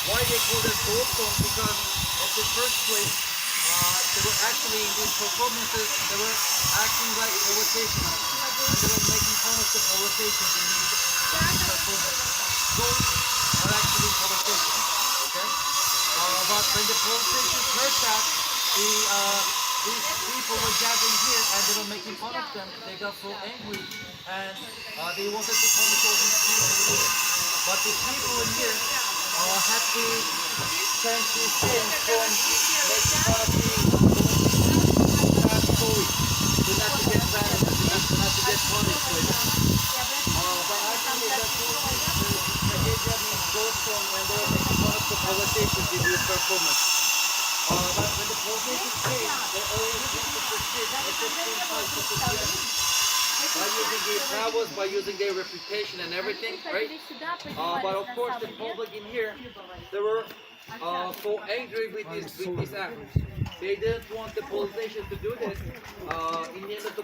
Why they call it soapstone? Because at the first place, they were actually in these performances, they were acting like provocation, and they were making fun of the provocations in these performances. Those are actually provocations, okay? But when the provocations heard that, these people were gathering here and they were making fun of them, they got so angry and they wanted to punish all these people. But the people in here had to change these things from making fun of the sad story to not to get banned, not to get punished for it. But actually that's the tragedy means goes from when they were making fun of the politicians in this performance. But when the politicians came, they always used to proceed at the same time to succeed. By using their powers, by using their reputation and everything, right? But of course, the public in here, they were so angry with this act. They didn't want the politicians to do this. In the end of the